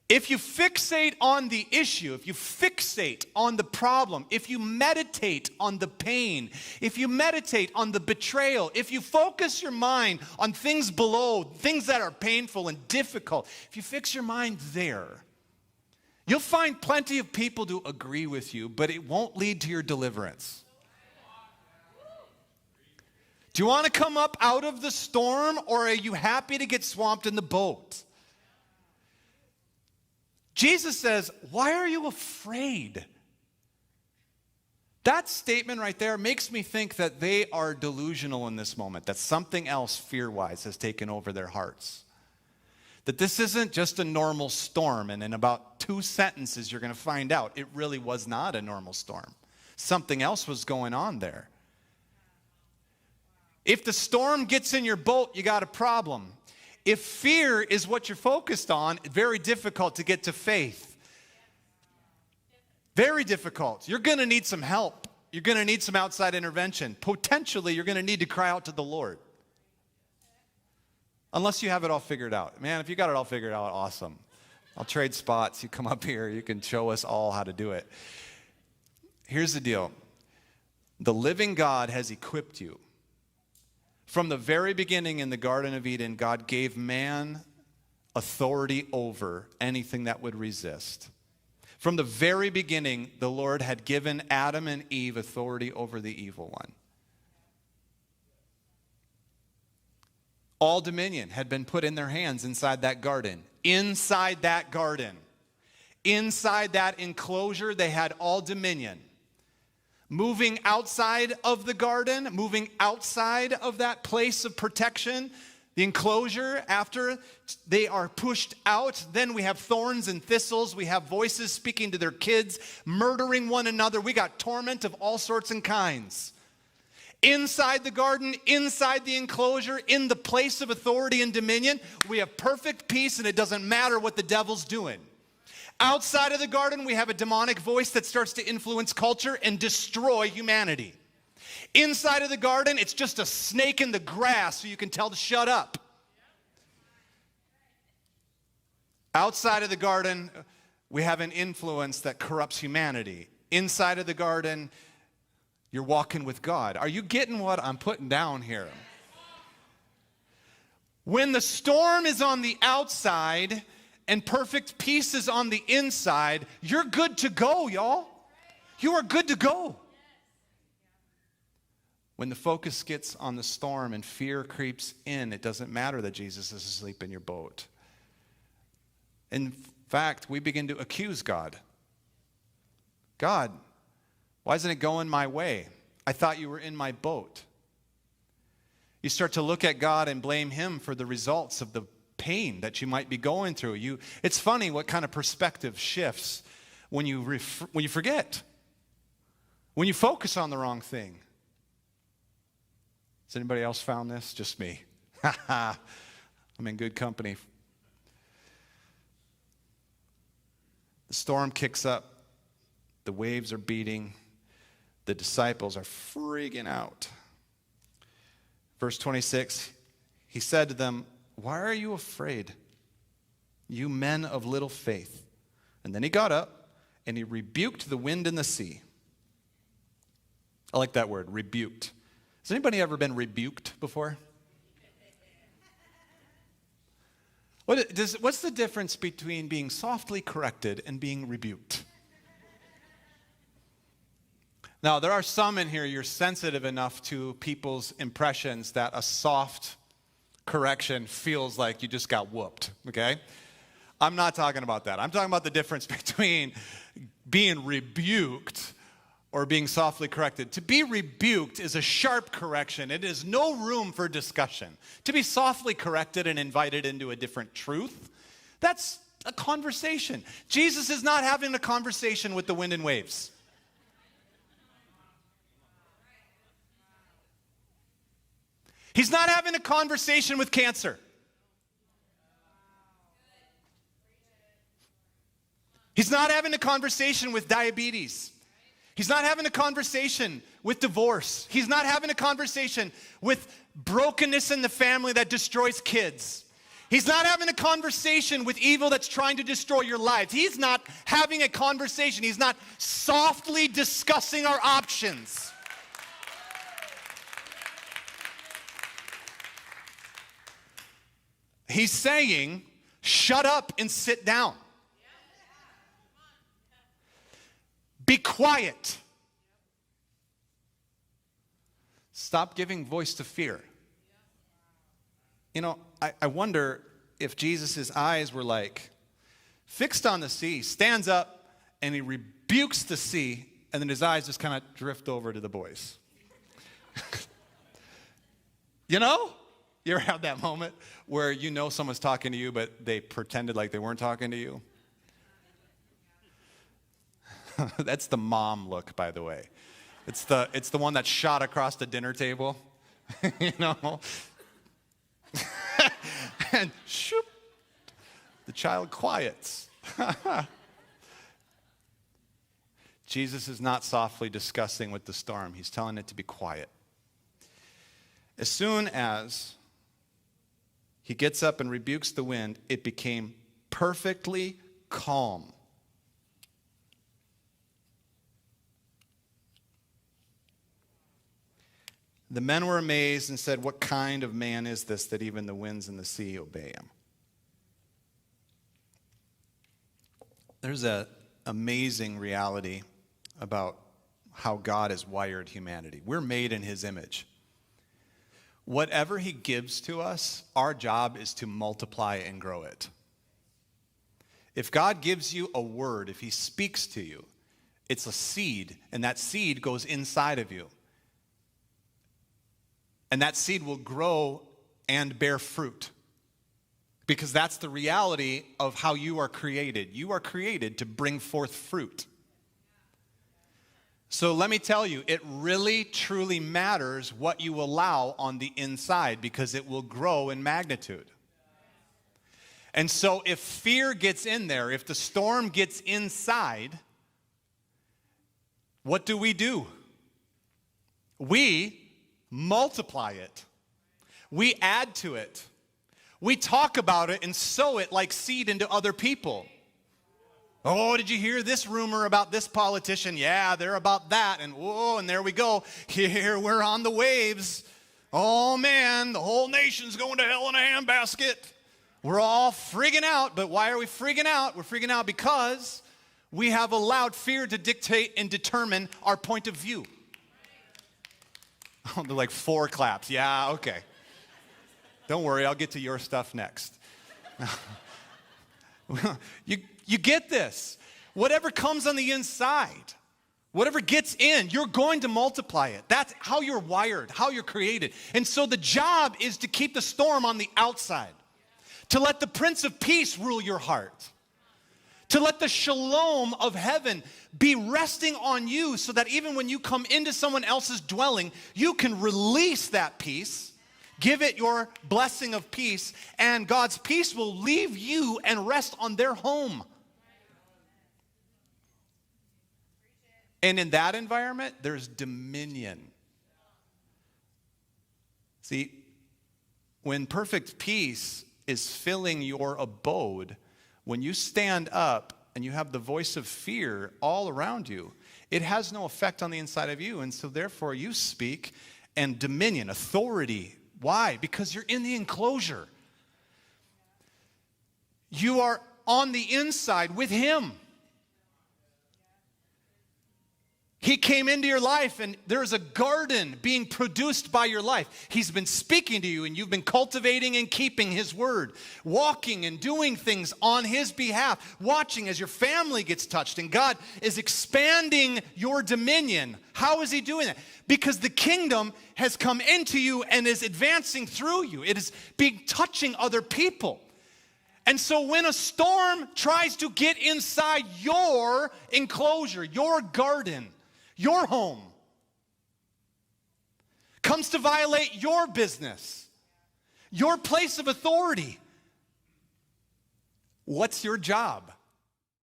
If you fixate on the issue, if you fixate on the problem, if you meditate on the pain, if you meditate on the betrayal, if you focus your mind on things below, things that are painful and difficult, if you fix your mind there, you'll find plenty of people to agree with you, but it won't lead to your deliverance. Do you want to come up out of the storm, or are you happy to get swamped in the boat? Jesus says, why are you afraid? That statement right there makes me think that they are delusional in this moment, that something else fear-wise has taken over their hearts. That this isn't just a normal storm, and in about 2 sentences you're going to find out it really was not a normal storm. Something else was going on there. If the storm gets in your boat, you got a problem. If fear is what you're focused on, very difficult to get to faith. Very difficult. You're going to need some help. You're going to need some outside intervention. Potentially, you're going to need to cry out to the Lord. Unless you have it all figured out. Man, if you got it all figured out, awesome. I'll trade spots. You come up here. You can show us all how to do it. Here's the deal. The living God has equipped you. From the very beginning in the Garden of Eden, God gave man authority over anything that would resist. From the very beginning, the Lord had given Adam and Eve authority over the evil one. All dominion had been put in their hands inside that garden. Inside that garden. Inside that enclosure, they had all dominion. Moving outside of the garden, moving outside of that place of protection, the enclosure, after they are pushed out, then we have thorns and thistles. We have voices speaking to their kids, murdering one another. We got torment of all sorts and kinds. Inside the garden, inside the enclosure, in the place of authority and dominion, we have perfect peace, and it doesn't matter what the devil's doing. Outside of the garden, we have a demonic voice that starts to influence culture and destroy humanity. Inside of the garden, it's just a snake in the grass so you can tell to shut up. Outside of the garden, we have an influence that corrupts humanity. Inside of the garden, you're walking with God. Are you getting what I'm putting down here? When the storm is on the outside and perfect peace is on the inside, you're good to go, y'all. You are good to go. When the focus gets on the storm and fear creeps in, it doesn't matter that Jesus is asleep in your boat. In fact, we begin to accuse God. God, why isn't it going my way? I thought you were in my boat. You start to look at God and blame him for the results of the pain that you might be going through. It's funny what kind of perspective shifts when you forget, when you focus on the wrong thing. Has anybody else found this? Just me. I'm in good company. The storm kicks up. The waves are beating. The disciples are freaking out. Verse 26, he said to them, "Why are you afraid, you men of little faith?" And then he got up and he rebuked the wind and the sea. I like that word, rebuked. Has anybody ever been rebuked before? What's the difference between being softly corrected and being rebuked? Now, there are some in here, you're sensitive enough to people's impressions that a soft correction feels like you just got whooped, okay? I'm not talking about that. I'm talking about the difference between being rebuked or being softly corrected. To be rebuked is a sharp correction. It is no room for discussion. To be softly corrected and invited into a different truth, that's a conversation. Jesus is not having a conversation with the wind and waves. He's not having a conversation with cancer. He's not having a conversation with diabetes. He's not having a conversation with divorce. He's not having a conversation with brokenness in the family that destroys kids. He's not having a conversation with evil that's trying to destroy your life. He's not having a conversation. He's not softly discussing our options. He's saying, shut up and sit down. Be quiet. Stop giving voice to fear. You know, I wonder if Jesus' eyes were like fixed on the sea, stands up, and he rebukes the sea, and then his eyes just kind of drift over to the boys. You know? You ever have that moment where you know someone's talking to you, but they pretended like they weren't talking to you? That's the mom look, by the way. It's the one that shot across the dinner table, you know? And shoop, the child quiets. Jesus is not softly discussing with the storm. He's telling it to be quiet. As soon as he gets up and rebukes the wind, it became perfectly calm. The men were amazed and said, "What kind of man is this that even the winds and the sea obey him?" There's an amazing reality about how God has wired humanity. We're made in his image. Whatever he gives to us, our job is to multiply and grow it. If God gives you a word, if he speaks to you, it's a seed, and that seed goes inside of you. And that seed will grow and bear fruit. Because that's the reality of how you are created. You are created to bring forth fruit. So let me tell you, it really, truly matters what you allow on the inside, because it will grow in magnitude. And so if fear gets in there, if the storm gets inside, what do? We multiply it. We add to it. We talk about it and sow it like seed into other people. Oh, did you hear this rumor about this politician? Yeah, they're about that. And whoa, and there we go. Here we're on the waves. Oh man, the whole nation's going to hell in a handbasket. We're all freaking out. But why are we freaking out? We're freaking out because we have allowed fear to dictate and determine our point of view. Oh, they're like 4 claps. Yeah, okay. Don't worry, I'll get to your stuff next. You get this. Whatever comes on the inside, whatever gets in, you're going to multiply it. That's how you're wired, how you're created. And so the job is to keep the storm on the outside, to let the Prince of Peace rule your heart, to let the shalom of heaven be resting on you, so that even when you come into someone else's dwelling, you can release that peace, give it your blessing of peace, and God's peace will leave you and rest on their home. And in that environment, there's dominion. See, when perfect peace is filling your abode, when you stand up and you have the voice of fear all around you, it has no effect on the inside of you. And so therefore you speak, and dominion, authority. Why? Because you're in the enclosure. You are on the inside with him. He came into your life, and there's a garden being produced by your life. He's been speaking to you, and you've been cultivating and keeping his word, walking and doing things on his behalf, watching as your family gets touched, and God is expanding your dominion. How is he doing that? Because the kingdom has come into you and is advancing through you. It is touching other people. And so when a storm tries to get inside your enclosure, your garden, your home, comes to violate your business, your place of authority, what's your job?